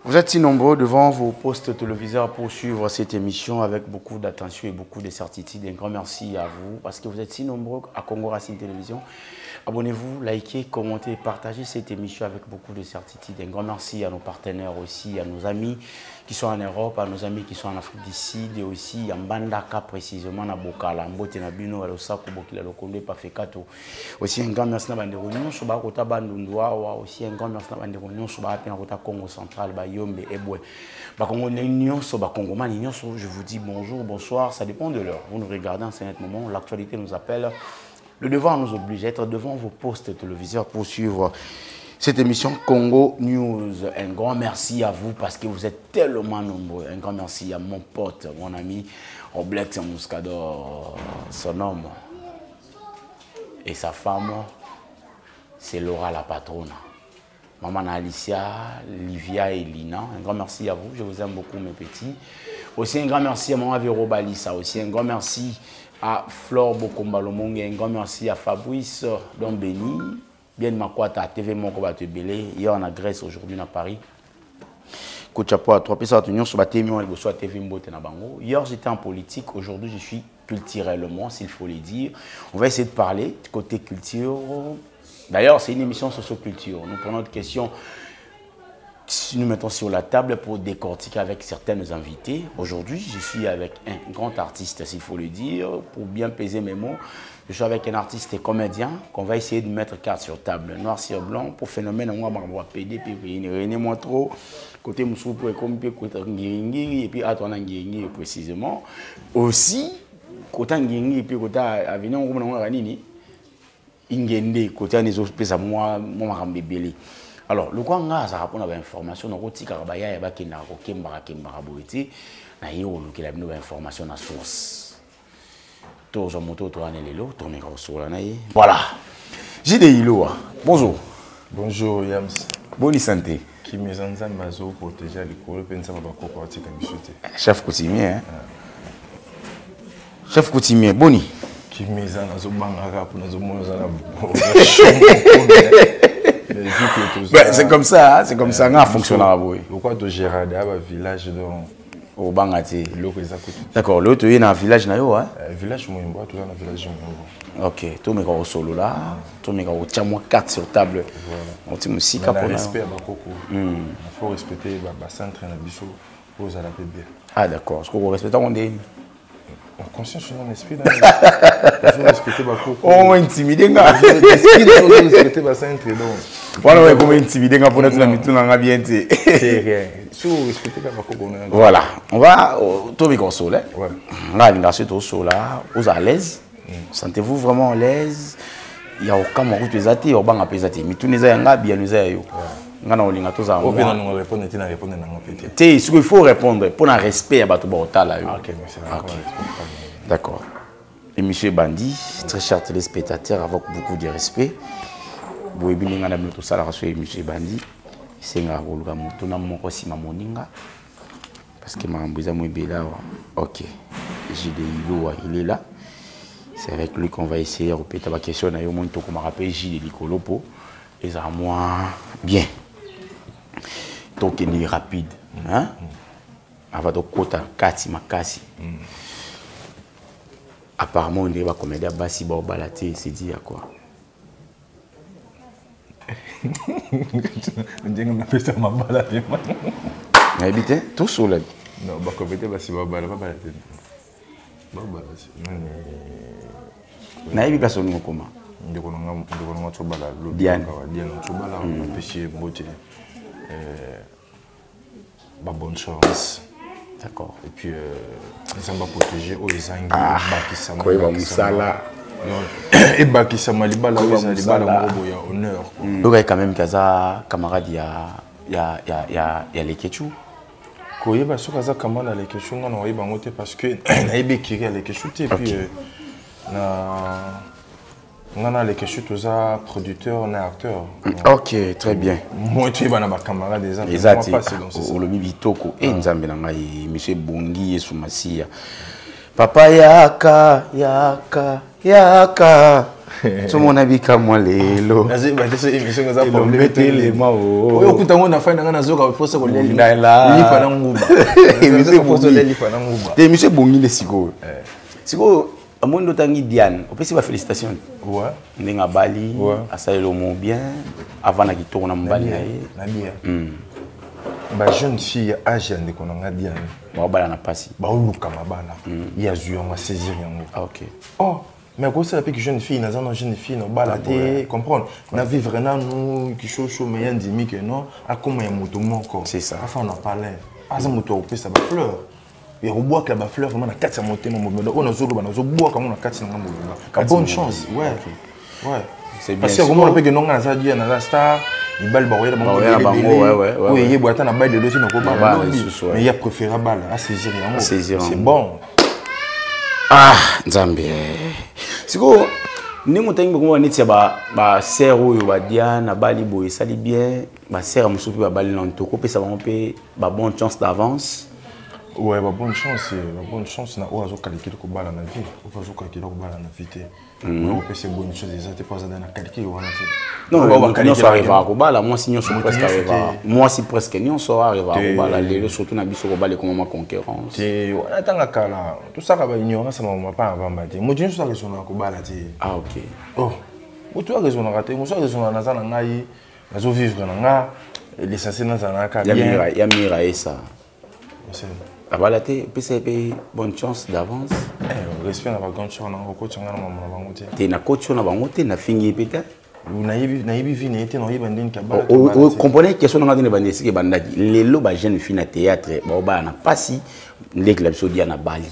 Vous êtes si nombreux devant vos postes téléviseurs pour suivre cette émission avec beaucoup d'attention et beaucoup de certitude. Un grand merci à vous parce que vous êtes si nombreux à Congo Racine Télévision. Abonnez-vous, likez, commentez, partagez cette émission avec beaucoup de certitude. Un grand merci à nos partenaires aussi, à nos amis qui sont en Europe, à nos amis qui sont en Afrique du Sud et aussi en Bandaka précisément, à Bokala, en Botenabino, à Osako, Bokila, Lokonde, Pafekato. Aussi un grand merci à Banderunion, sur Bakota Bandundwa, aussi un grand merci à Banderunion, sur Bakota Congo Central, Bayombe, Eboué. Bakongo Nyon, sur Bakongo Manignon, je vous dis bonjour, bonsoir, ça dépend de l'heure. Vous nous regardez en ce moment, l'actualité nous appelle. Le devoir nous oblige à être devant vos postes téléviseurs pour suivre cette émission Congo News. Un grand merci à vous parce que vous êtes tellement nombreux. Un grand merci à mon pote, mon ami Oblex Muscador, son homme et sa femme, c'est Laura la patronne. Maman Alicia, Livia et Lina. Un grand merci à vous, je vous aime beaucoup mes petits. Aussi un grand merci à Maman Véro Balissa. Aussi un grand merci à Flore Bokombalomongue, un grand merci à Fabrice Dombeni, bien Makwata, TV Monkoba Tebele, hier en Grèce, aujourd'hui à Paris. Kochapo à 3 personnes, nous sommes à TV Mbote na Bango. Hier j'étais en politique, aujourd'hui je suis culturellement, s'il faut le dire. On va essayer de parler du côté culture. D'ailleurs, c'est une émission socio-culture. Nous prenons des questions. Nous mettons sur la table pour décortiquer avec certaines invités. Aujourd'hui, je suis avec un grand artiste, s'il faut le dire, pour bien peser mes mots. Je suis avec un artiste et comédien qu'on va essayer de mettre carte sur table, noir sur blanc, pour phénomène, on va PD, René Moitro, côté Moussou, côté Ngiri, et puis à toi, Ngiri précisément. Aussi, côté Ngiri, et puis côté Avenir, on va Ranini, Ingende, côté des autres, puis à moi, mon bébé. Alors, le quoi ça répond à l'information, donc on dit qu'il y a des information à source. Voilà. J'ai des îlots. Bonjour. Bonjour Yams. Bonne santé. Qui me zanzan mazo protéger l'école, pensa pas quoi partir comme bisouté. Chef coutumier, hein. Chef coutumier, boni. Qui me zanzan bangara pour nous monoza c'est comme ça, c'est comme ça, on fonctionne à vous. Pourquoi de Gérard, un village au Bangati. D'accord, l'autre est dans un village, hein? Village Moumba, tout dans le village Moumba. Ok, tout le monde est solo là, tout le monde est en 4 sur table. On a respect à Bakoko. Il faut respecter le centre de Bissot pour la bien. Ah d'accord, est-ce que vous respectez mon dé? En conscience, je n'en respecte pas. Je respecte Bakoko. On va intimider. Je respecte le centre. Voilà, comment intimider pour notre ami tout dans bien. Voilà, on va tout le sol. On va aller au sol là, vous à l'aise. Sentez-vous vraiment à l'aise? Il y a aucun moment où tu es athée, au banc à pesaté. Mais tout les gens bien nous aïeux. On a un tous à ce qu'il faut répondre pour un respect à tout là. D'accord. Et monsieur Bandi, très cher téléspectateur, avec beaucoup de respect. Vous avez bien tout ça là, monsieur Bandi. C'est un rôle comme tout le monde aussi ma moninga. Parce que ma mbouza mou là. Ok. J'ai des îlots, il est là. C'est avec lui qu'on va essayer de répéter la question. Il y a un moment où je me rappelle Gilles Licolopo. Et ça moi bien. Donc il est rapide. Hein? Avant de côté, Kati Makasi. Apparemment, il va comédie à Bassi Balaté. C'est dit à quoi? On appelle ça ma balade. Mais habitez tout sur le. Non, bah comédie Bassi Balaté. Naïbi personne ne comment. Diane. Bonne chance. D'accord. Et puis, ils vont protéger aux Zangis. Quoi, il va Moussala. Et Bakissama, il va honneur. Il y a quand même Kaza, camarade, il y a les Ketchou. Koye ba so kaza kamala les questions on a bangote parce que na ibe kiri les questions et puis na les questions tous ça producteur na acteur. OK, très bien. Moi tu es na ba camarade des gens. Exact. Le Mibitoko et Nzambe na ngai monsieur Bongi Esumasiya. Papa yaka Tout mon avis comme moi les lo. Vas-y, bah c'est émission que ça pour mettre les mains au. Oh, écoute on a fait dans nazo ka force ko le li là. pa na nguba. Émission ko so le li pa na nguba. Des monsieur bongi les siko. Siko amondo tangi Diane. On peut se félicitations. Ouais. Ndinga Bali, asali lo mon bien avant na kitona mbali na bien. Ba jeune fille âge ande ko na Diane. Ba bala na pasi. Ba oluka mabala. Ya zuyo ma saisir yango. Ah OK. Oh, mais quoi ça fait que jeune fille, nous jeune fille, nous balader, comprendre. On a vivre vraiment nous qui chaud mais y a dit que non, à comment y moto mon corps. C'est ça. Enfin on en parlait. Ah ça moto au ça va fleur. Et on boit que la fleur vraiment na 4 monter mon moto. On a zo ba na zo bois comme on a 4 na moto. Bonne chance. Ouais. Ouais. C'est bien. Parce que vraiment on peut que non na ça dit na la star, il balle ba ouais. Oui, il boit na balle de dossier na ko ba. Mais il y a préféré balle à saisir yango. C'est bon. Ah, Nzambe. Siko ni motangi boko neti ba sœur oyo ba Diane Bali boye sali bien, ba sœur musupi ba Bali lantoko pe ça va pe ba bonne chance d'avance. Ouais, bah bonne chance na oazo calculer ko bala na vie. Oazo calculer ko bala na vie. On peut c'est bonne chose déjà t'es pas dans calculer wana te. Non, on va arriver à ko bala, moi si nyonso presque arriver. Moi si presque nyonso arriver à ko bala lelo surtout na biso ko bala comme ma concurrence. Te wana tanga kala. Tout ça ba ignorance ma pas avant ba te. Mo dinyo so raison na ko bala te. Ah OK. Oh. Mo tu raison na raté, mo so raison na za na ngai. Nazo vivre na nga. L'essentiel na za na ka bien. Ya mira et ça. C'est la balade, PCP, bonne chance d'avance. Respect na grande chance na coach na mama na bango te. Te na coach na bango te na fingi peut-être. Na yibi vie na été na yiba ndeni ka bala. O comprenez question na ndeni bandesi ke bandaki. Lelo ba jeune fille na théâtre, ba na pasi ndeki la biso dia na Bali.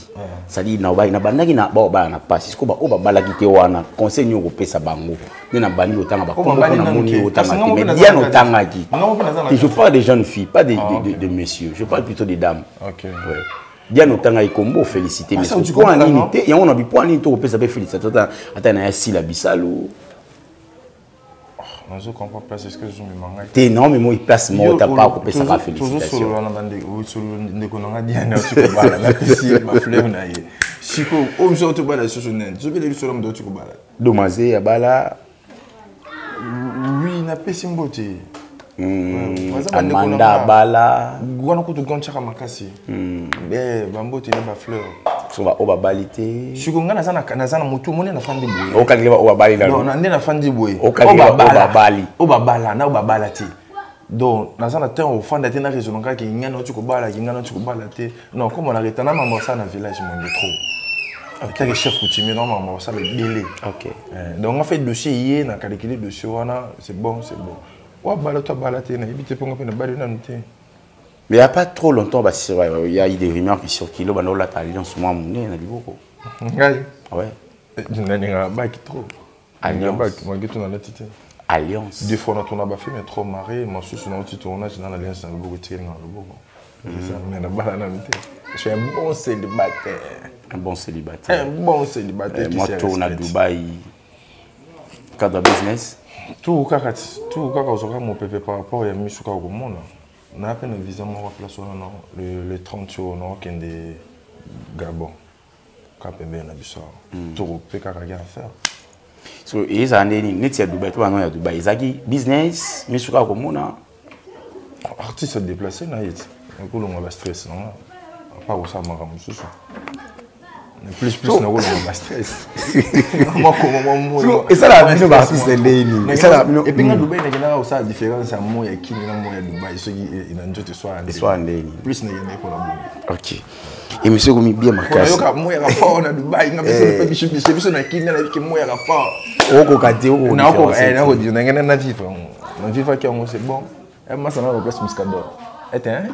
Ça dit na ba na bandaki na ba na pasi. Ko ba o ba balaki te wana conseil nyo ko pesa bango. Ne na bali otanga ba ko na moni otanga te. Mais dia no tanga ki. Je parle des jeunes filles, pas de messieurs. Je parle plutôt des dames. OK. Ouais. Diane otanga ikombo féliciter mais ko anini te yango na bipo anini to pesa be féliciter ata na si la bisalo. Je comprends pas ce que je me manque. T'es non mais moi il place moi t'as pas coupé ça va félicitations. Toujours sur la bande sur le konanga Diane tu ko bala la piscine ma fleur na ye. Siko o mso to bala sur net. Je vais le sur l'homme de tu ko bala. Domazé ya bala. Oui, na pesi mbote. Amanda bala. Gwana ko to gonchaka makasi. Bambote na ba fleur. Soba oba balite. Siko ngana sana mutu mone na fandi boye. O kageba oba bali la. Non, na fandi boye. O kageba oba bali. Oba bala na oba bala ti. Donc na sana temps au fanda te na raison ka ki ngana tu ko bala te. Non, comme on a retana maman ça na village mon trop. Avec le chef coutumier non maman ça le délai. OK. Donc on fait dossier hier na calculer dossier wana, c'est bon. Wa bala to bala te na ibite ponga pe na bali na nte. Mais il n'y a pas trop longtemps, il y a eu des rumeurs qui circulent, il y a alliance moi mon nez, ouais. Alliance. Deux fois on a fait mais trop marré, moi je suis dans un petit tournage dans l'alliance dans le beau tiré dans le beau. Je suis un bon célibataire. Un bon célibataire. Moi je tourne à Dubaï. Cadre business. Tout cas mon pépé par rapport à mis sur au monde. On a appelé une visa mon place le 30 jours non qui est Gabon. Capembe na biso. Tout pe ka rien faire. So et ça ndeni neti ya Dubaï, toi non ya Dubaï. Zaki business, mis sur au monde. Artiste se déplacer na yet. On ko le stress non. Pas au ça mara mususu. Plus na ko le stress. Et ça la bino ba artiste ndeni. Et ça la bino. Et puis na Dubaï na kena ça différence à moi ya kini na moi ya Dubaï so ina njote soir ndeni. Plus na yene ko la bon. OK. Et monsieur Gomi bien marqué. Moi ya fort na Dubaï, na biso na kini na ki moi ya fort. Oko kati oko. Na ko na ko di na ngena na vivre. Na vivre qui on c'est bon. Et moi ça na la place Muscador. Hein?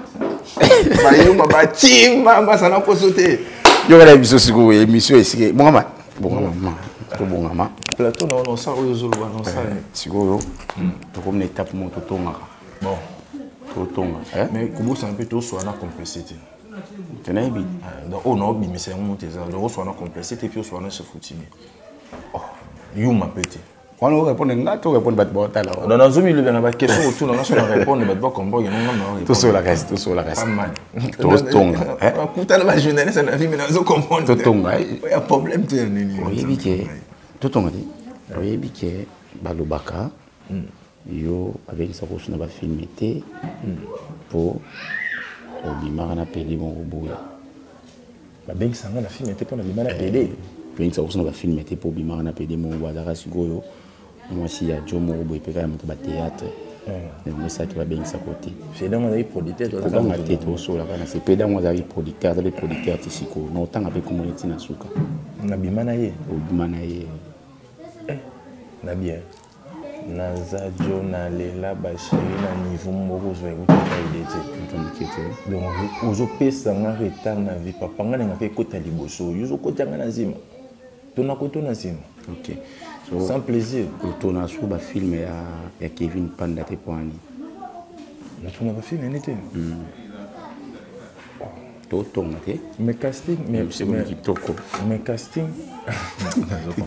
Ba yo ma team ma ça na ko sauter. Yo la biso sigo émission ici. Bon maman. To bon maman. Plateau non ça o yozolo ba non ça. Sigo yo. To comme une étape mon to tonga. Bon. To tonga. Mais comment ça un peu to soit na complexité. Tenez bien. Donc on a mais c'est un mot ça. Donc soit na complexité puis soit na chef coutumier. Oh, you m'a pété. Quand on répond nga to répond bat bota là. Non non zomi le na ba question autour na so répondre bat ba combo non non. Tout sur la reste. Pas mal. To tonga. Kuta la journaliste na vie mais na zo comprendre. To tonga. Il y a problème tu nini. Oui vite. To tonga dit. Oui, biké, balobaka. Yo, avec sa course, on va filmer pour Obima na pédé mon robot. Ben ça on a filmé pour Obima na pédé. Avec sa course, on va filmer pour Obima na pédé mon robot. Zara Sugoyo. Moi aussi, il y a Joe mon robot, il peut quand même monter au théâtre. Mais ça, tu vas bien ça côté. C'est dans mon avis producteur. Dans ma tête, au sol, c'est pas dans mon avis producteur, les producteurs artistiques. Non, tant avec communauté na suka. Obima na ye. Obima na ye. Na bien. Naza jo na lela bashiri na niveau moko zo ekuta idete donc ozo pesa nga retard na vie papa nga nga pe kota liboso yozo kota nga na zima tona ko tona zima OK so, sans plaisir tona so ba film ya Kevin Panda te poani na tona ba film nete mais casting mais c'est bon qui toko mais casting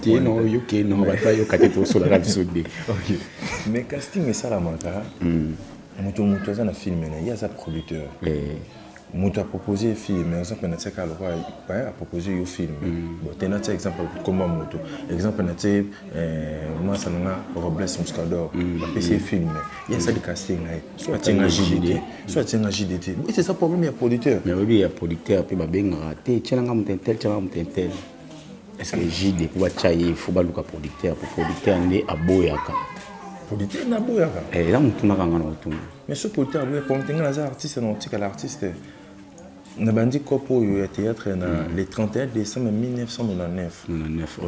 tu non yoke non ba ta yoka te so la radio de OK mais casting ça la maka muto za na film na ya za producteur muto a proposé film mais exemple na tseka lo a proposé yo film bon tena t exemple comme muto exemple na t moi ça na Robles Muscador ba PC film ya ça de casting là soit tinga JDT oui c'est ça problème ya producteur mais oui ya producteur pe ba benga te tchelanga mutentel est-ce que JD pour chaye faut ba luka producteur pour producteur ndé aboyaka producteur na boyaka là mutu na kanga na mutu mais ce producteur lui pour tenga na artiste non tika l'artiste na bandi kopo yo théâtre na le 31 décembre 1999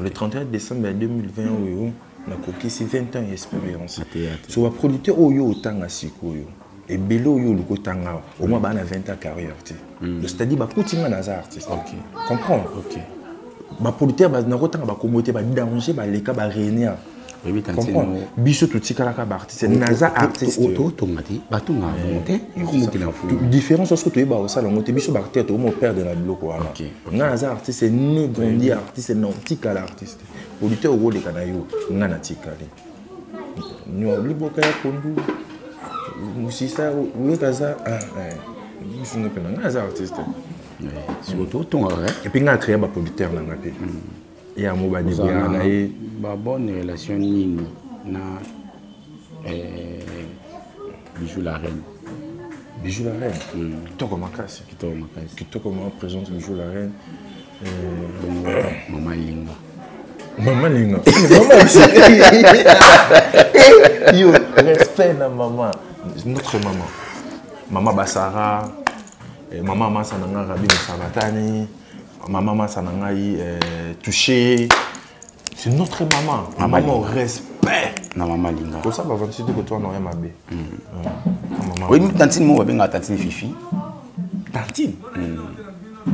le 31 décembre 2020 yo na kokisi 20 ans d'expérience so wa producteur oyo otanga sikoyo et belo yo lukotanga au moins ba na 20 ans carrière c'est-à-dire ba kutinga na artiste OK comprends OK ba producteur ba na kotanga ba komote ba danger ba leka ba réunir biso totikalaka ba artiste naza artiste tomati batunga monter yokomote na fu différence parce que tu es ba osala monter biso ba artiste au mo perdre na biloko wana naza artiste né grandi artiste non tikala artiste producteur o le kana yo ngana tikali nyo liboka ya kondu musisa o kaza biso ne pena naza artiste surtout ton et puis nga créer ba producteur na ngapi ya mo ba débrouiller na ye ba bonne relation nini na Bijou la reine kitoko makasi kitoko ma présente Bijou la reine maman linga yo respect na maman notre maman Basara maman Massa nanga Rabine Sabatani maman Massa nanga touché c'est notre maman maman respect na maman linga pour ça ba 26 que toi non MAB oui tantine mo benga tantine Fifi tantine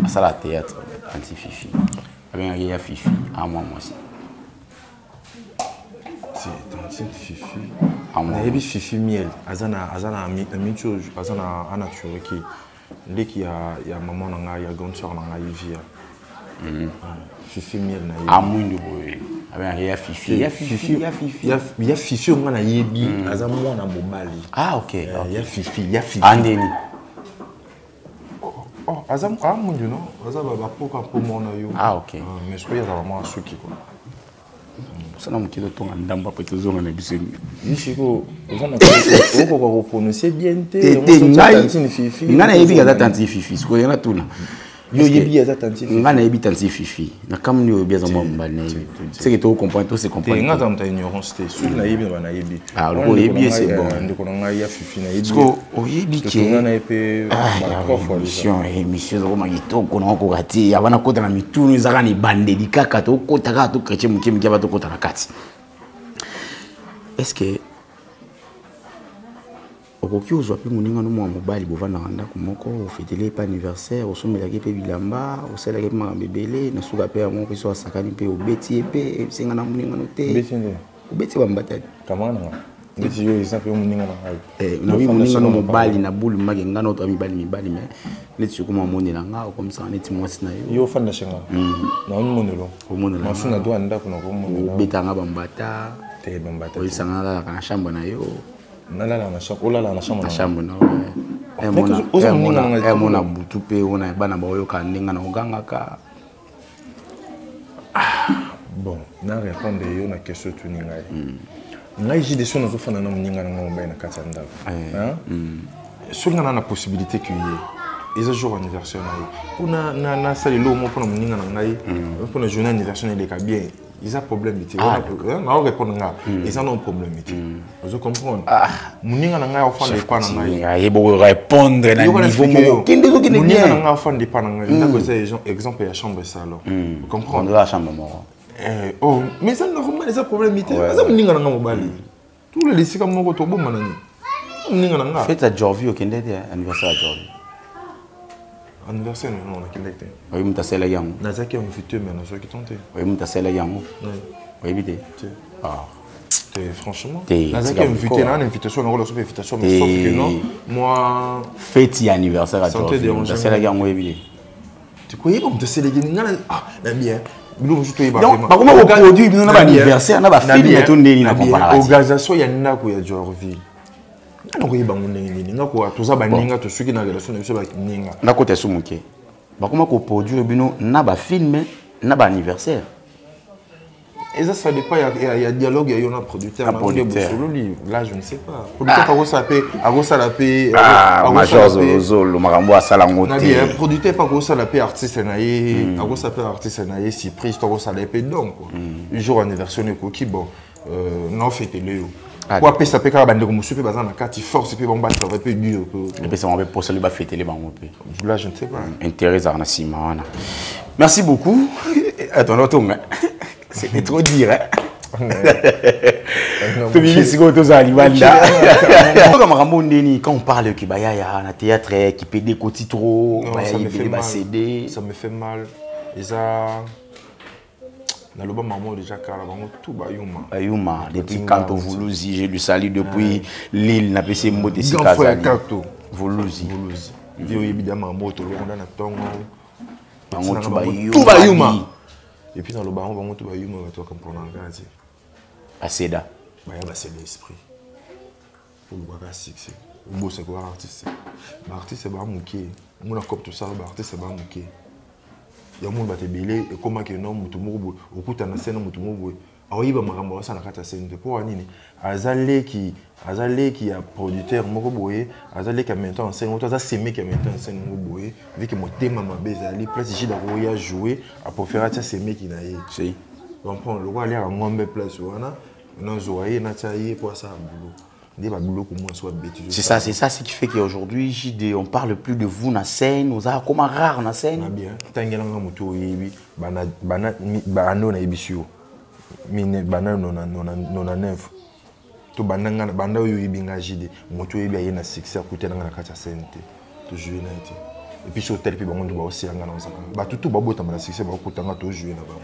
ça la théâtre tantine Fifi avec ya Fifi à moi aussi c'est tantine Fifi on a Fifi miel azana amicho azana anature qui ya maman nanga ya grande sœur nanga Yvia Fifi miel na a mundo boy avec ya Fifi ya Fifi on na yebi aza mwana mobali OK ya Fifi andeni aza mundo non aza ba poka po mona yo OK mais ce qu'il y a vraiment suki quoi ça na mukilo tonga ndamba pe tozonga na biso yishiko ozana ko prononcer bien te tantine Fifi ngana yebi ga tantine Fifi siko yana tuna yo yebi ya tantine Fifi ngana yebi tantine Fifi na kam yo bien za mo mbali na yebi c'est que to comprendre to se comprendre ngata mta ignorance te sur na yebi na yebi lo yebi c'est bon ndiko nga ya Fifi na yebi siko o yebi ke ngana epe émission zo ma kitoko na ko kati abana kota na mitunu zaka ni bandeli kaka to kota ka to kreche mukemi ba to kota na kati est-ce que okoki ozwa pe moninga no mwa mobali bovanda ndako moko ofetele pa anniversaire osomelaki pe bilamba osalaki pe makambo ebele na suka pe yango mpe so asakani mpe obeti ye pe esenga na moninga no te obeti bambatani kamana ndeti yo eza pe moninga na ngai na wi moninga no mobali na bulu mage ngana oto mibali mais neti sokoma monela nga okomisa neti mwasi na yo ofanda shenga na omonelo omonela na suna doa ndako na komonela obetanga bambata te bambata oyisanga lalaka na chambre na yo nalala na chambre na mona butu pe ona bana ba oyoka ndenga na ogangaka Bon, na répondre yo na question tu ningai. Ngai j'ai des choses na na ninga na ngomba na katanda. Hein? So na possibilité que ils ont jour anniversaire na na sali lo mo pona ninga na ngai. Pona journée anniversaire de bien. Ils ont problème ité. Na répondre nga. Ils ont un problème ité. Vous comprenez? Ninga na ngai enfant de pas na ngai. Il faut répondre na niveau mo. Kinde ko kine bien. Ninga na ngai enfant de pas na ngai. Na ko exemple ya chambre salon. Vous comprenez? La chambre mo. Oh, mais ça normal, ça problème ité. Ça me ninga na mobali. Tout le lycée comme mon to bon manani. Ninga na nga. Fête à Jorvi au kinde anniversaire à Jorvi. Anniversaire non na kilekte. Oui, mutasela yango. Nazaki invité mais na soki tenter. Oui, mutasela yango. Oui, bité. Ah. Franchement, Nazaki invité na invitation na la invitation mais sauf que non. Moi fête anniversaire à Jorvi. Mutasela yango ebile. Tu croyais pas mutasela yango ah, na bien. Donc, comment on produit un anniversaire, on a fait des tournées dans la comparaison. L'organisation, il y a un peu de Jorvi. On a fait des tournées, on a fait des tournées, tout ce qui est dans la relation, on a fait des tournées. On a fait des tournées. Comment on produit un film, un anniversaire. Et ça dépend, il y a dialogue, il y a un producteur. Là, je ne sais pas. Producteur, pas paix. Ah, Major Zolo, Marambo, Salangote. Un producteur, pas ça la paix, artiste, artiste, surprise, ça la paix. Donc, le jour anniversaire, bon, non, fêtez-le. Quoi, ça peut faire bande comme super bazar na carte force puis bon battre ça va peu dur. Et puis ça va pour ça le fêter les bango. Là, je ne sais pas. Intérêt à Simana. Merci beaucoup. Attends, autre mais c'était trop dire, hein? Quand on parle qu'il y a un théâtre qui peut décoter trop, ça me fait mal. Et ça, dans le bas maman déjà car avant tout bayuma. Bayuma depuis quand on Voulouzi, j'ai lu sali depuis Lille, n'a pas essayé de monter sur casa. Voulouzi. Vieux évidemment moto, on a na tongo. Tout bayuma. Et puis dans le baron, on va tout bayuma, on va comprendre en gaz. Aseda. Bah il y a c'est l'esprit. Pour le voir succès. Le beau c'est quoi artiste. L'artiste c'est pas mouké. On a comme tout ça, l'artiste c'est pas mouké. Il y a un monde qui est belé et comment que non mutu mobo okuta na scène mutu mobo aoyiba makambo ça na kata scène pour nini azale qui a producteur moko boye azale qui a maintenant en scène auto ça c'est mec qui a maintenant en scène moko boye vu que mon thème ma bezali place j'ai d'avoir jouer à pour faire ça c'est mec qui na yé si on prend le roi aller à ngombe place wana na zoaye na tailler pour ça boulot. C'est ça ce qui fait qu'aujourd'hui, JD, on ne parle plus de vous dans la scène, nous avons comme rare dans la scène. Bien, Tanguela Moto, Banano na Ibisio, Mine Banano na neuf. To Bananga, Bandao Yibinga JD, Moto Yibia na succès à côté de la carte à scène. To jouer na été. Et puis sur tel, puis on doit aussi en gagnant ça. Bah tout babo t'as mal succès, bah côté on jouer là-bas.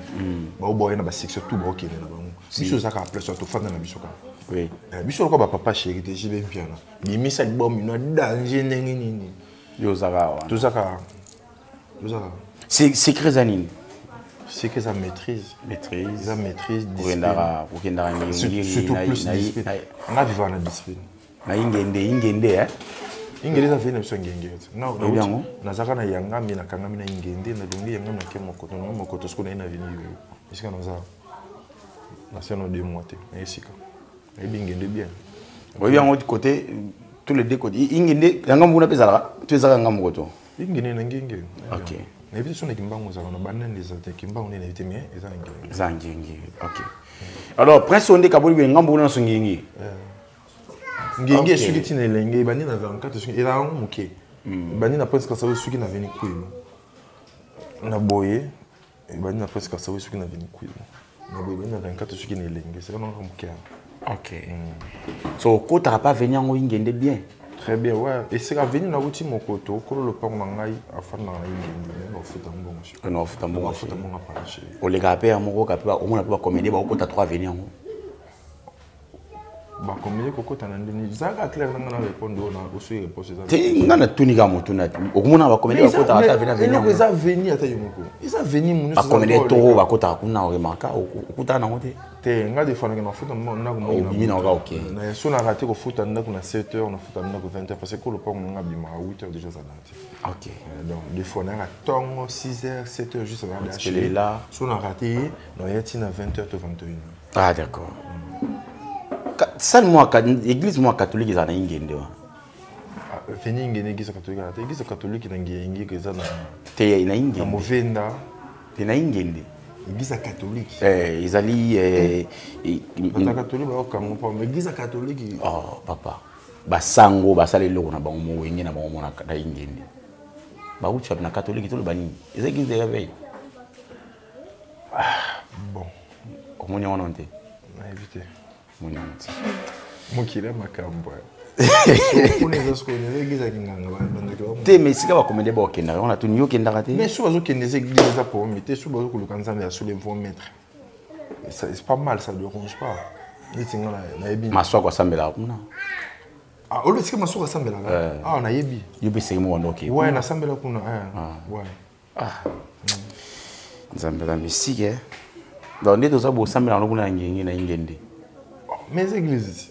Bah au boy na ba succès tout bah ok là-bas. Si sur ça qu'a appelé sur to fan na bisoka. Oui. Biso quoi papa chéri te jibe bien là. Il mis ça bombe une danger nini. Yo zaka. Tout ça. C'est Crézanine. C'est que ça maîtrise. Ça maîtrise. Surtout plus discipline. On a vivre en discipline. Na ingende hein. Ingende ça fait une ngenge. Non, non. Na zaka na yanga mi na kanga mi na ingende na dongi yanga na kemo koto na mo koto sko na ina vini yo. Isika na za. Na c'est no 2 mois te. Na isika. Na ingende bien. Oui bien autre côté tous les deux côtés. Ingende yanga mbuna pezala. Tu ezaka ngam koto. Ingende na ngenge. OK. Na biso na kimbango za na banane des autres kimbango na éviter mais eza ngenge. Za ngenge. OK. Alors prince onde kaboli be ngambuna na songenge. Ngenge suki tina lenge bani na 24 suki ila muke bani na presque ça suki na veni kuilo na boye bani na presque ça suki na veni kuilo na boye bani na 24 suki na lenge c'est vraiment muke. OK. So ko t'as pas venir ngo ingende bien. Très bien ouais et c'est venu na wuti mokoto ko le pont ngai afana na ingende na futa mbongo shi. Na futa mbongo parache. O le gape amoko kape au moins na pas comédie ba ko ta 3 venir ngo. Bah combien koko tanandeni zaka clair nanga na répondre na aussi réponse ça. Te ngana tunika moto na. Okumona ba comédie ba kota ata venir venir. Ils ont venir ata yomoko. Ils ont venir munu. Ba comédie toro ba kota kuna remarka okuta na ngote. Te nga de fois na foot na ko mo. Bimi na nga OK. Na so na raté ko foot na ko na 7h na foot na ko 20h parce que le pont nga bima à 8h déjà ça date. OK. Donc des fois na tongo 6h 7h juste avant d'acheter. Parce que là so na raté na yati na 20h to 21h. Ah d'accord. Seulement l'église moi catholique ils en ingende wa. Fini ingende l'église catholique. L'église catholique nangi que ça na. Te ina ingende. Na movenda. Te na ingende. L'église catholique. Ils alli la catholique ba okango pa l'église catholique. Oh papa. Ba sango ba sala eloko na bango mo wenge na bango mo na ingende. Ba uti na catholique to le bani. Les églises de réveil. Bon. Comment on y est? On a évité. Mon qui est ma cambo. On est parce qu'on est l'église qui n'a pas. Te mais si ka ba comédie ba okenda on a tout nyo kenda raté. Mais sous bazo kende église za pour mettre sous bazo ko kanza ya sous les 20 mètres. C'est pas mal, ça ne dérange pas. Ni tinga na yebi. Maswa kwa sambela kuna. Ah olo sika maswa kwa sambela. Ah na yebi. Yobe seki mo ndoke. Ouais na sambela kuna ouais. Ah. Nzambela mystique. Donc ndeto za bo sambela kuna ngenge na ingende. Mes églises.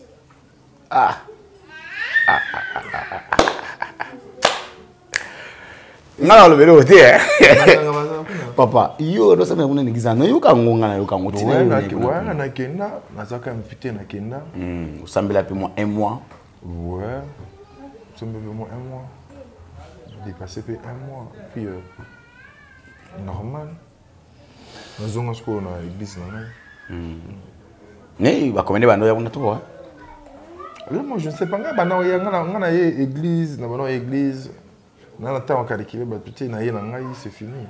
Ngala lo belo te. Papa, yo ndo sema kuna nigiza no yo kangonga na yo kangotina yo. Ouais, na kenda, nazaka invité na kenda. Usambela pe moi 1 mois. Ouais. Usambela pe moi 1 mois. Dépassé pe 1 mois puis normal. Nazonga sko na église na. Ne ba comédie bando ya kuna to wa. Là moi je ne sais pas ngana ya ngana église na bano église. Na na temps calculé ba tout na ye na ngai c'est fini.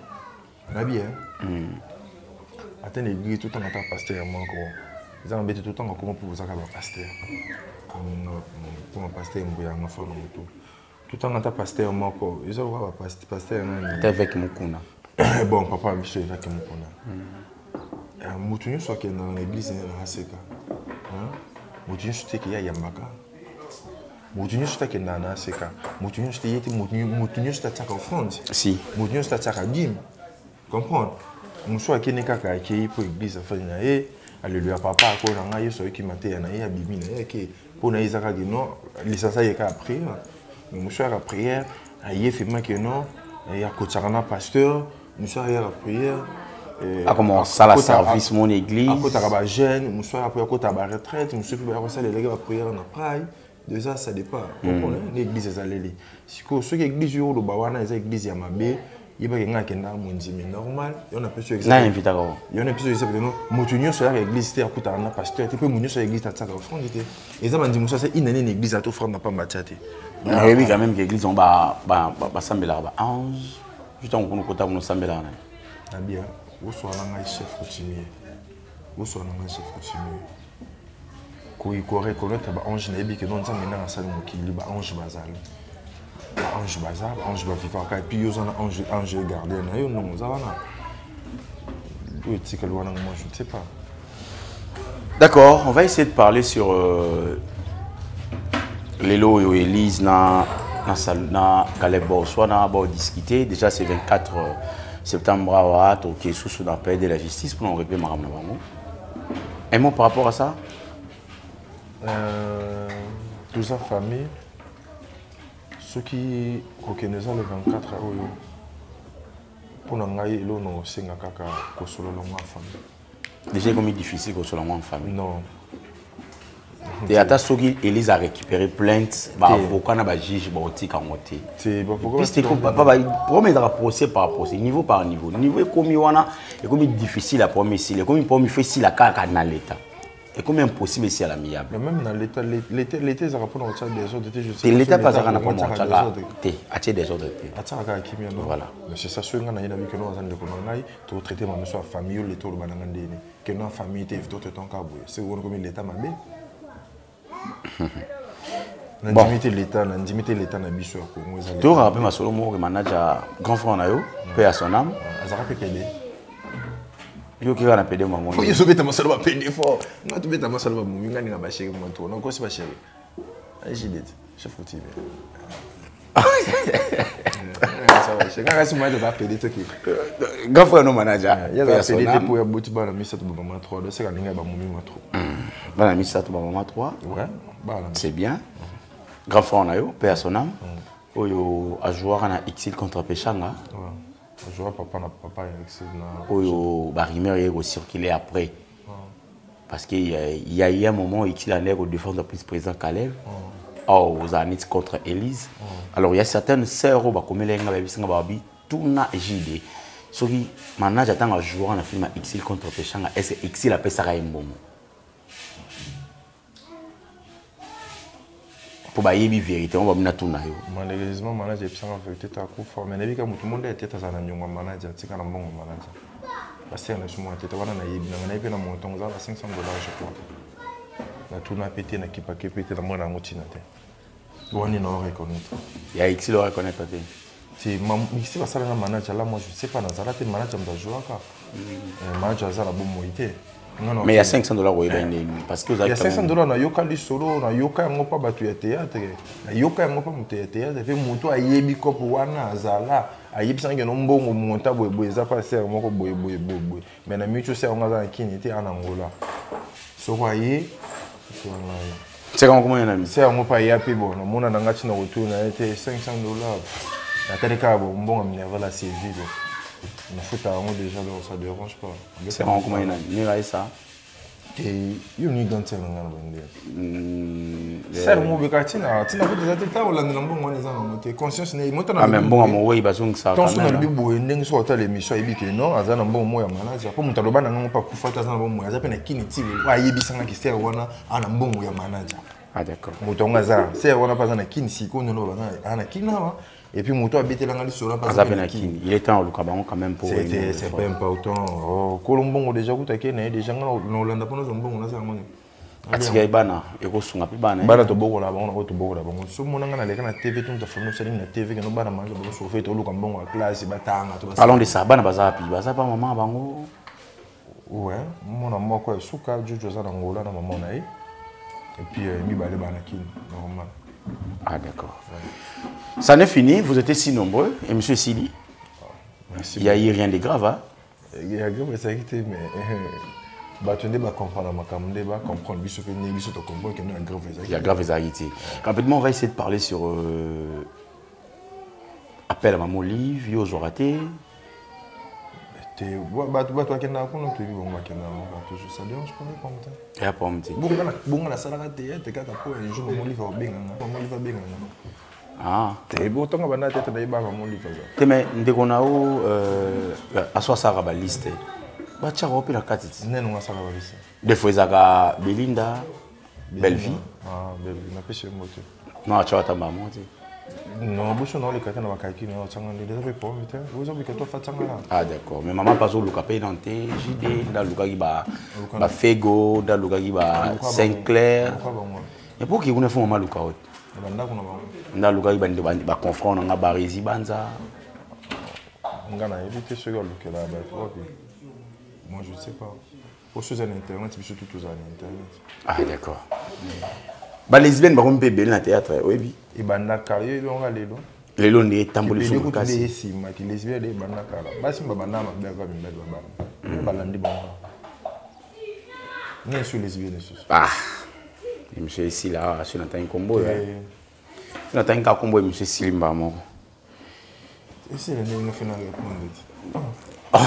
Na bien. Attends l'église tout le temps à pasteur moi ko. Ils ont embêté tout le temps comment pour vous accueillir pasteur. Comme un pasteur mboya na fa tout. Tout le temps à pasteur moi ko. Ils ont voir pasteur na. Avec mukuna. Bon papa biso avec mukuna. Mutunyo so ke na l'église na Aseka. Mutunyo so te ke ya yambaka. Mutunyo so te ke na Aseka. Mutunyo so te yeti mutunyo so te tsaka offrande. Si. Mutunyo so te tsaka dîme. Comprendre? Muso akene kaka akei pour l'église fa na alléluia papa ko na ngai so ki mate na ya bibi na ke pour na izaka ke non lisasa yeka après. Muso à la prière, aye fait ma que non, il y a coachana pasteur, muso à la prière. A comment ça la service mon église. A côté à jeune, muso à la côté à la retraite, muso fait ba ça les gars prière na praille. Déjà ça dépend. Comprendre l'église ça leli. Si ko ce église yo do ba wana eza église ya mabe, yeba kenga kenda mondimi normal, on a plus exemple. Na invita ko. Il y a plus exemple non, mutunyo sur l'église te akuta na pasteur, te pe munyo sur l'église ta tsaka offrande te. Et ça mandi muso c'est une année l'église à offrande na pas matiate. Oui, quand même que l'église on ba sambela ba ange. Juste on kono kota kono sambela na. Na bien. Où soit là chef coutumier. Où soit là chef coutumier. Ko reconnaître ba ange na bi que non nzambe na sala mokili ba ange bazal. Ba ange bazal, ange ba vivre ka puis yo zana ange gardien na yo non za wana. Où est-ce que moi je ne sais pas. D'accord, on va essayer de parler sur Lelo et Elise na Caleb Borswa na discuter. Déjà c'est 24 septembre à OK sous la paix de la justice pour nous répéter madame na bango. Un mot par rapport à ça? Toute sa famille ceux qui reconnaissent le 24 oyo pour ngai elo no senga kaka ko solo la famille. Déjà comme difficile ko solo en famille. Non. Et à Sogi, Elise a récupéré plainte, avocat na juge otika ngote. C'est pourquoi parce que premier procès par procès, niveau par niveau. Niveau comme wana et comme difficile à premier si, comme premier facile à kaka na l'état. Et comme impossible si à l'amiable. Mais même dans l'été ça rapport au chat des autres je sais. L'état pas ça na pas mon chat là. Atie des autres. Ataka kimia non. Voilà. Mais c'est ça ce nga na ina bi que nous azande ko ngai to traiter ma monsieur famille le to bananga ndeni. Que non famille te tout temps kabwe. C'est comme l'état mabe. Bon. L'État na biso ko moza. Tu rappelles ma solo mo manager grand frère na yo, paix à son âme. Azara pekede. Yo qui va pédé maman. Faut y sauver ta masse va pédé fort. Non tu bête ta masse va mourir ngani nga ba chéri mon tour. Non quoi c'est pas chéri. Allez j'y dit. Je foutu bien. Ça va. C'est quand moi je va pédé to qui. Gaffa no manager. Il y a va pédé pour ya bouti ba la mise ça maman 3. C'est quand nga ba mourir trop. Ba la mise ça maman 3. Ouais. C'est bien. Grand frère on a yo personnel. Oyo a joué na Exil contre Pechanga. Ouais. Je vois papa et Exil na. Oyo ba Rimer est circulé après. Parce qu'il y a eu un moment où Exil a l'air de défendre plus président Caleb. Aux années contre Élise. Alors il y a certaines sœurs qui ont été tout na JD. Ce qui maintenant j'attends à jouer dans film Exil contre Pechanga. Est-ce que Exil a fait ça à un moment? Pour bailler la vérité, on va venir tout na yo. Malheureusement, manager j'ai en vérité ta coup fort. Mais n'importe quel tout le monde était à un nyonga manager, c'est quand un bon manager. Parce que na suma tete wana na yebi na yebi na montant za $500 je crois. Na tout na pété na kipa pété na mona ngotina te. Wani na reconnaître. Il y a Exil le reconnaître te. C'est ici va ça na manager là moi je sais pas dans ça là te manager m'a joué ka. Manager ça la bon moité. Non, mais il y a $500 oui ben parce que vous avez il y a $500 na yoka li solo na yoka yango pa batu ya théâtre na yoka yango pa mutu ya théâtre fait moto ayebi kopo wana azala ayebi sanga no mbongo monta boye za pa ser moko boye mais na micho ser on a kini te ana ngola so kwa ye c'est comment un ami c'est on pa ya pe bon mona na ngati na retour na été $500 na teleka bo mbongo minerva la CV mais faut t'arranger déjà là ça dérange pas c'est comment un ami ni ça et il n'y a pas de temps c'est le mot bekatina tina ko déjà tout temps olanda mbongo wana za ngote conscience ne monta na même bon mo oui bazung ça quand on a bibo ndenge so ta l'émission ebike non azana mbongo mo ya manager po muta loba na ngo pa kufa ta zana mbongo aza pe na kini tile wa yebisanga ki ser wana ana mbongo ya manager ah d'accord muto ngaza ser wana pa zana kini siko no loba ana kina et puis muto abitelanga li sola pa zana kini il est temps au Cameroun quand même pour c'est pas important oh kolombongo déjà kutake na déjà ngana olanda pono mbongo na za ngone atika ibana ekosunga pe bana bana to boko la bango to boko la bango so mona ngana leka na TV tout ta famille sali na TV que no bana manje boko so fait to luka mbongo classe batanga to parlons de ça bana bazapi bazapa maman bango ouais mona moko suka jojo za na ngola na maman na et puis mi balé bana kin normal ah d'accord ça n'est fini vous étiez si nombreux et monsieur Sili merci il y a eu rien de grave hein il y a grave ça qui mais Batunde va comprendre ma camde va comprendre biso pe ni biso to comprendre que nous a grave il y a grave exagité. Rapidement on va essayer de parler sur appel à maman Olive yo zoraté te ba toi kena ko no te bi bon ba kena ba toujours ça dérange pas comme ça ya pas mti bonga la sala ka te kaka ko un jour maman Olive va benga maman Olive va benga ah te bo tonga bana tete da iba maman Olive za te mais ndeko na o aswa sara ba liste ba tcha ko pela katiti neno nga sala ba liste des fois zaka Belinda Bellevie ah Bellevie na pêche moto non tcha ta maman te non boso na le kata na bakaki na tsanga ndele za pe pombe te vous avez que toi fatanga là ah d'accord mais maman pas au luka pe dans te JD da luka ki ba Fego da luka ki ba Saint-Clair et pour qui vous font maman luka hot nda luka ki ba confront nga ba Rési Banza ngana éviter ce gars luka là ba toi moi je sais pas pour ceux à internet puis surtout tous à internet ah d'accord ba lesbienne ba rompe belle na théâtre oui et banda carrière on va lelo lelo ndi tamboli sur kasi et si ma qui lesbienne de banda kala basi ba banda ma ba mi ba balandi bon ni sur lesbienne sur ah monsieur ici là sur un combo là sur un combo monsieur Silimba mo et c'est le nom final répondre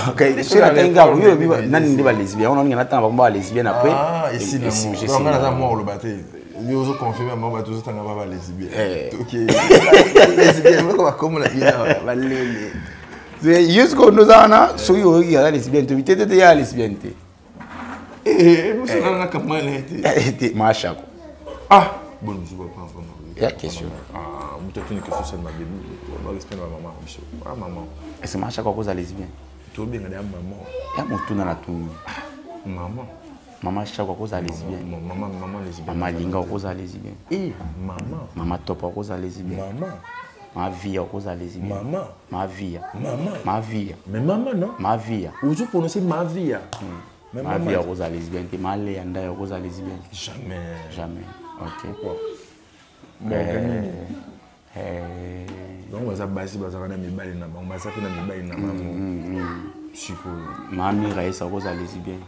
ok c'est la tenga oui nani ndi ba lesbienne on ngana tanga ba lesbienne après ah et si on ngana za mo lo baté yo zo confirmer mo ba tous tanga ba lesbienne ok lesbienne ko ba comme la bien ba lele c'est jusqu'au nous ana so yo ya lesbienne to tete ya lesbienne te nous sommes na campagne était macha ko ah bon je vois pas il y a question ah mutatuni que ça ma bébé on va respecter ma maman biso ah maman est-ce macha ko za lesbienne to bien na maman ya motuna na tu maman maman chako ko za lesbienne maman lesbienne maman linga ko za lesbienne eh maman maman top ko za lesbienne maman Ma vie à cause à lesbienne. Maman. Ma vie. Maman. Ma vie. Mais maman, non? Ma vie. Vous prononcez ma vie. Ma vie à cause à lesbienne. T'es mal et anda à cause à lesbienne. Jamais. Jamais. Ok. Pourquoi? Donc, on va basi bazana mi bali na bango, baza pe na mi bali na bango. Suppose. Ma mère est à cause à lesbienne.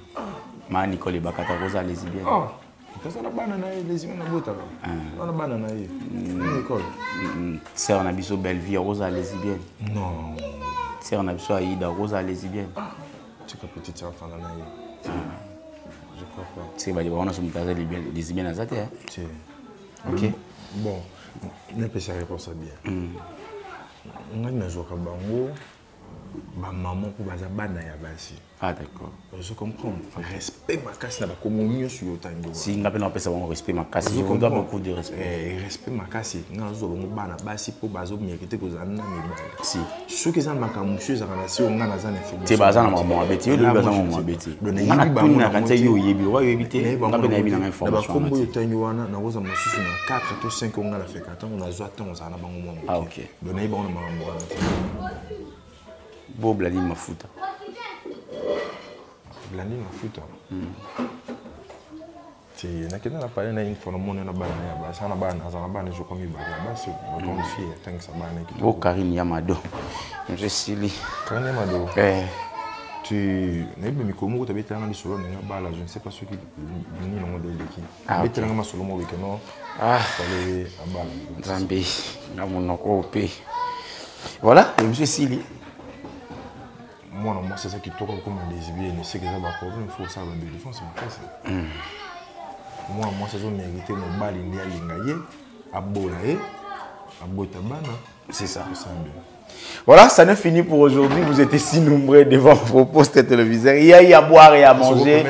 Ma Nicole Bakata cause à lesbienne. Oh. Parce que la banane est lesbienne na bota. On a banane est. Nicole. Sœur Nabiso Belleville rose à lesbienne. Non. Sœur Nabiso Aïda rose à lesbienne. Tu que petite sœur fan na est. Je crois pas. C'est bah on a sur mutaze lesbienne à zate. OK. Bon, ne peut pas réponse bien. On a une joie ka bango. Ba maman pour baza bana ya basi. Ah d'accord. Je comprends. Respect ma casse na ba communion sur le tango. Si on appelle ça un respect ma casse, je dois beaucoup de respect. Respect ma casse, na zo bango bana basi po bazo mériter ko zanna mi ba. Si. Ce que ça makamu chose na si on na za na fait. C'est baza na maman abeti, yo baza na maman abeti. On a tout na quand yo yebi, wa yebi te, on appelle na yebi na information. Ba kombo yo tango wana na woza mosusu na 4 to 5 on na fait 4 on a zo attendre za na bango mo. Ah OK. Donc na ba on na maman. Bo Bladi Mafuta. Bladi Mafuta. C'est na kena na parler na information na bana ya ba sana bana za na bana je comme ba ba c'est bonne fille tant que ça bana qui. Bo Karine Yamado. Je suis Karine Yamado. Tu n'es pas mis comme tu habites dans les solo na bala je ne sais pas ce qui ni le modèle de qui. Habites dans ma solo mo que non. Fallait à bala. Zambi na monoko pe. Voilà, et monsieur Sili. Moi, c'est ça qui tourne comme un lesbien. C'est que ça va problème. Il faut ça de défense. Moi, c'est ça mérité mon bal il y a l'ingaye, abolaye, abotabana. C'est ça. Voilà, ça n'est fini pour aujourd'hui. Vous étiez si nombreux devant vos postes téléviseurs. Il y a eu à boire et à manger,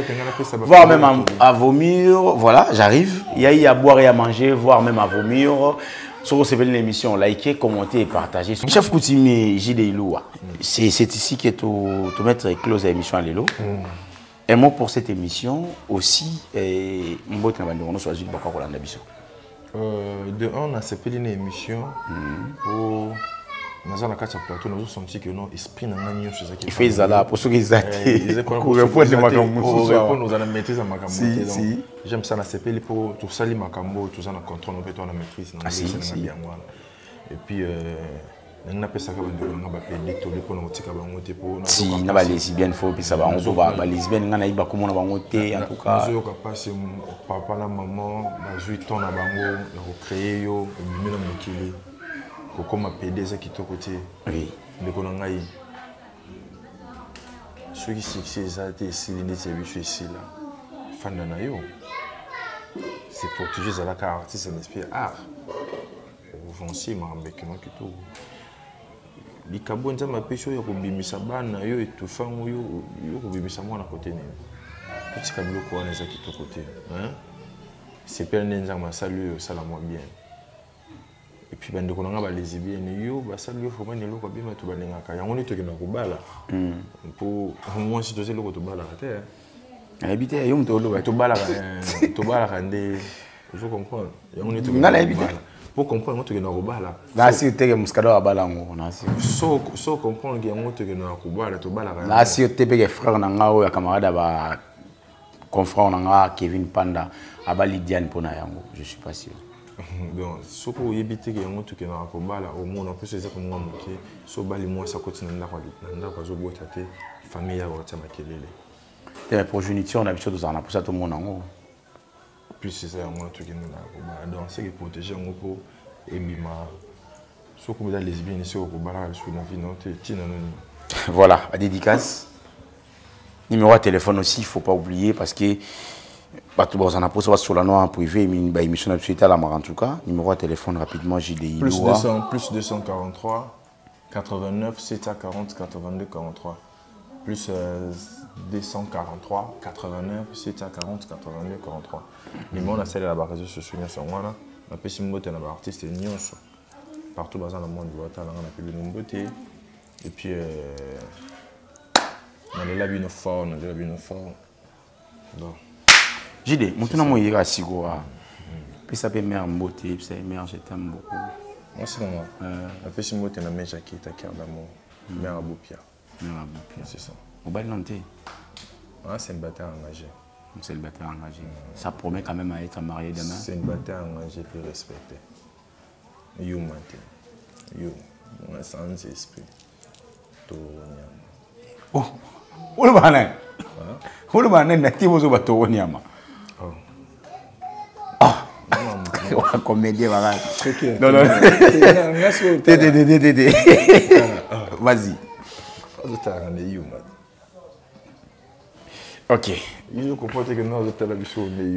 voire même à vomir. Voilà, j'arrive. Il y a eu à boire et à manger, voire même à vomir. Si vous recevez l'émission, likez, commentez et partagez. Chef coutumier J.D. Iloua, c'est ici que tu mettre close à l'émission à l'élo. Un mot pour cette émission aussi. De on a cette émission pour nous avons la plateau, nous avons senti que non esprit n'a rien sur ça qui. Il fait ça là pour ceux qui ils pour répondre nous allons maîtriser à Makambo. J'aime ça la CPL pour tout ça les Makambo, tout ça on contrôle, on peut on maîtrise, et puis on a ça on va pédé tout pour nous tika bango te pour si na ba lesbienne faut puis ça va on ba lesbienne ngana iba comment na bango te en tout cas nous ka passer papa la maman ba jouer ton na bango recréer yo bimela mokili ko comme pédé ça qui to côté oui mais qu'on a eu ceux qui c'est ça te si les services ici là fan na yo c'est pour toujours la carte artiste un esprit art foncier avec non qui tout les cabons ça m'appelle sur yo bimisa bana yo étouffant yo bimisa moi na côté ni petit cablo quoi na ça qui to côté hein c'est pas nenza ma salut ça la moi bien et puis bande ko nga ba lesbienne yo ba salut faut pas ne lo ko bima to balenga ka yango ni to kina ko bala pour moi si to c'est lo ko to bala te habité yo mto lo to bala ndé je comprends yango ni to ngala habité pour comprendre moi tu es dans Robala. Là si tu es muscado à balango na si. So comprendre que moi tu es dans Robala to bala. Là si tu es frère na ngao ya camarade ba confrère na nga Kevin Panda abali Diane pona yango, je suis pas sûr. Donc so ko yebite que moi tu es dans Robala au monde en plus c'est ça comme moi moké so bali moi ça continue na kwa zo bota te famille ya wata makelele. Tes progéniture on a habitué de ça na pour ça tout le monde ngo. Plus c'est ça moi tout qui nous là donc c'est que protéger on pour et bima so comme les lesbiennes ici au bala sur la vie non tina non voilà à dédicace numéro de téléphone aussi il faut pas oublier parce que bah tout on a posé sur la noix en privé mais une émission de suite à la mar en tout cas numéro de téléphone rapidement JDI plus 243 89 740 82 43 plus 243 89 740 82 43 numéro na celle la réseaux sociaux sur moi là na pesi mbote na ba artiste nyonso partout dans le monde on a appelé mbote et puis on est là bien fort donc JD maintenant moi ira sigo puis ça peut mère mbote puis ça mère je t'aime beaucoup Moi, c'est moi. Après, si moi, tu as mis Jackie, tu as carte d'amour. Mère Aboupia. C'est ça. Au bal nantais. Ah, c'est une bataille engagée. C'est une bataille engagée. Ça promet quand même à être marié demain. C'est une bataille engagée plus respectée. You, Mate. You. On a sans esprit. Oh, où le manin? Où le manin n'a pas besoin de bateau nyama? Ah, comédien, voilà. Non, non. Vas-y. Ok. Il comprend que nous avons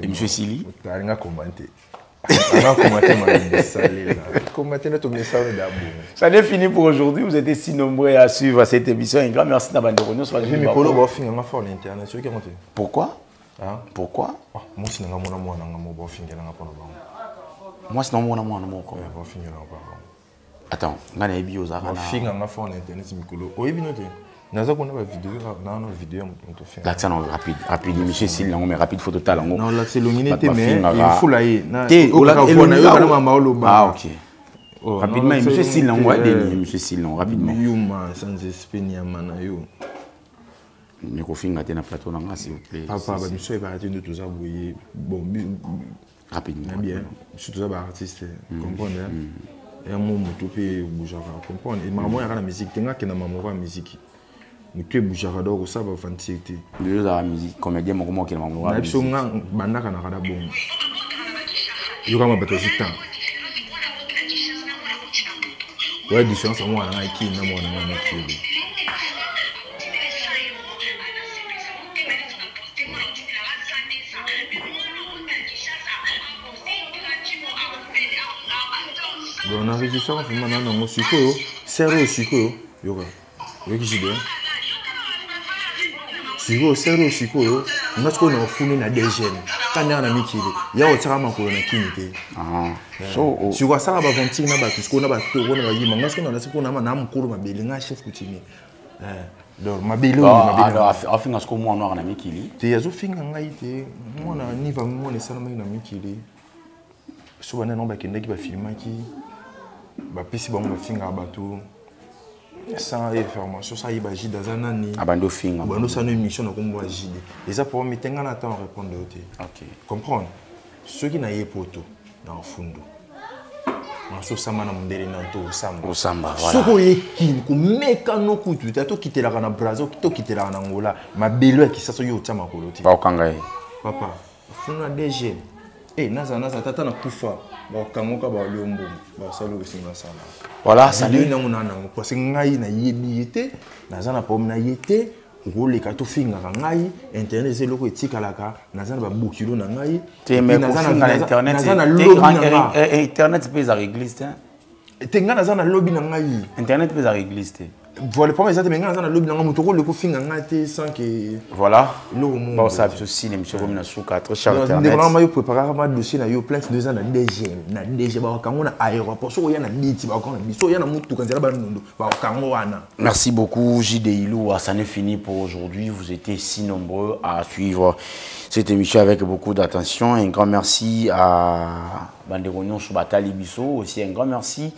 Monsieur Sili. Tu as commenté. Ça n'est fini pour aujourd'hui. Vous êtes si nombreux à suivre cette émission. Un grand merci d'avoir été là. Pourquoi? Pourquoi? Moi, c'est moi, c'est non, moi. Attends, on a une vidéo. L'accent rapide, monsieur Sil, mais rapide photo tal. Non, là c'est l'unité, mais il faut la ah, ok. Rapidement, monsieur Sil, monsieur Sil, rapidement. Yuma, sans esprit, ni amana, yo. Je confie à la plateau, s'il vous plaît. Papa, monsieur est parti de tout ça, bon, rapidement. Bien, je suis tout ça, artiste, comprenez? Et un moment, tout peut bouger, comprendre. Et maman, il y a la musique, tu as maman, la musique. Tu es bouger, tu ça va fantastique. Deux la musique, comédien, mon qui est maman. Je suis un banda qui a bon. Il y a un bateau de temps. Ouais, différence, moi, on a qui, non, moi, on a qui. On a enregistré un film dans mon sucre, sérieux sucre, yoga. Yoga qui j'y sucre, sérieux sucre, on a ce qu'on a fourni na des jeunes. Quand on a mis qui, il y a autre chose qu'on a qui ah. So, si on ça va ventir na batu, ce qu'on a batu, on a dit, mais ce qu'on a c'est qu'on a un cours ma belle, un chef coutumier. Donc ma belle, alors à fin ce qu'on moi on a mis qui li. Tu as zo fin nga ité, moi na ni va moi ne ça na mis qui li. So on a non ba kende qui va filmer qui. Bah puis bon me finga bateau sans information ça y va agir dans un année abando finga abando ça une émission donc on va agir et ça pour me tenir en attend répondre ok comprendre ceux qui n'aient pas tout dans fundo on so sama na mundele na to samba voilà soko yeki ko meka no kutu tato kitela kana Brazil to kitela na Angola mabelo qui ça so yo tama koloti ba okanga papa funa DG naza tata na kufa ba kamoka ba liombo ba salo singa sala voilà salut na munana parce que ngai na yebiyete naza na pom na yete ngole ka to finga ngai internet c'est loko etikalaka naza na ba bukilo na ngai naza na internet pesa régliste tenga naza na lobby na ngai internet pesa régliste voilà pour moi ça te menga naza na lobby na ngai mutoko le ko finga ngate sans que voilà bon ça aussi les monsieur comme na souka très cher internet ndeko na mayo préparer ma dossier na yo plainte 2 ans na DG ba kango na aéroport so ya na liti ba kango na biso ya na mutu kanzela ba ndondo ba kango wana. Merci beaucoup JD Ilou, ça n'est fini pour aujourd'hui. Vous étiez si nombreux à suivre cette émission avec beaucoup d'attention. Un grand merci à Banderonyon Soubatali Bisso, aussi un grand merci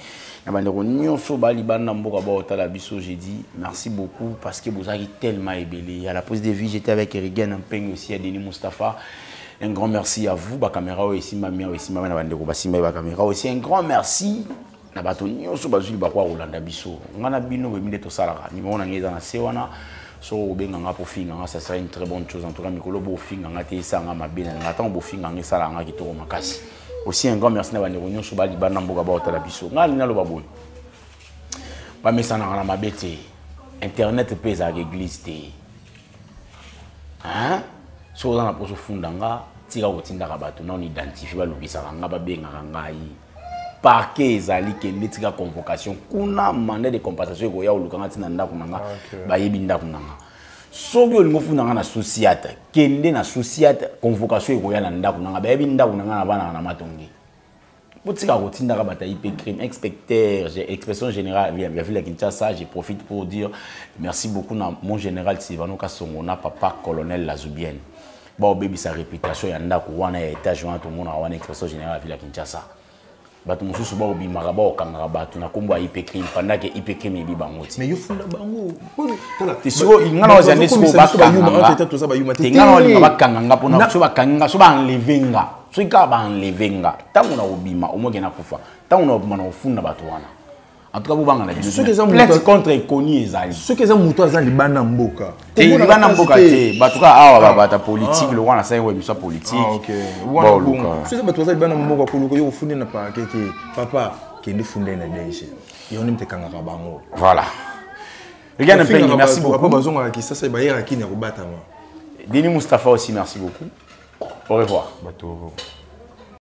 à Banderonyon Soubali Banamboka Baotala Bisso. J'ai dit merci beaucoup parce que vous avez tellement ébélé. À la pause des vies, j'étais avec Erigen Ampeng aussi, à Denis Mustafa. Un grand merci à vous, Bakamera aussi, Mamia aussi, Mamia Bandero Basima Bakamera aussi. Un grand merci à Batonio Soubazuli Bakwa Rolanda Bisso. On a bino bemile to salara. Ni on a ngeza na sewana. So benganga pour finga, ça serait une très bonne chose. En tout cas, Mikolo bo finga ngate sanga mabena. Ngata bo finga ngesala nga kitoko makasi. Aussi un grand merci à Banderonyon Soubali Banamboka Baotala Bisso. Ngali na lo baboy. Ba mesana na mabete. Internet pesa à l'église té. Hein? So dans la poso fundanga, tira kotinda ka bato na on identifie ba lobisa nga ba benga ngai. Parquet ezali kende tika convocation kuna mandat de compensation ko ya olukanga tina ndako nanga ba yebi ndako nanga. Soki olingo fundanga na sociate, kende na sociate convocation ko ya na ndako nanga ba yebi ndako nanga na bana na matongi. Potika kotinda ka bata IP crime inspecteur, j'ai expression générale via ville Kinshasa, je profite pour dire merci beaucoup na mon général Sylvano Kasongo na papa colonel Lazoubienne. Ba obebi sa réputation ya ndako wana ya étage wana tout monde wana expression générale villa Kinshasa. bato mosusu ba obimaka ba okangaka bato na kombo ya IPCRIM pendant que IPCRIM ebi bango ti mais yo funda bango te siko ngana ozande siko bakanga te ngana olinga bakanga nga pona so bakanga so ba enlevenga so ika ba enlevenga tango na obima omoke na kufa tango na obima na ofunda bato wana en tout cas bobanga na biso plainte contre Ekoni ezali ceux qui ont moto azan libana mboka te libana mboka te bato ka awa bata politique le wana sai webiso politique OK wana bon ceux bato azan libana mboka koluko yo funde na pa keke papa kende funde na DG yo nimte kanga bango voilà regarde un peu merci beaucoup papa bazonga ki sasa ba yera kini ko batama Denis Mustapha aussi merci beaucoup au revoir bato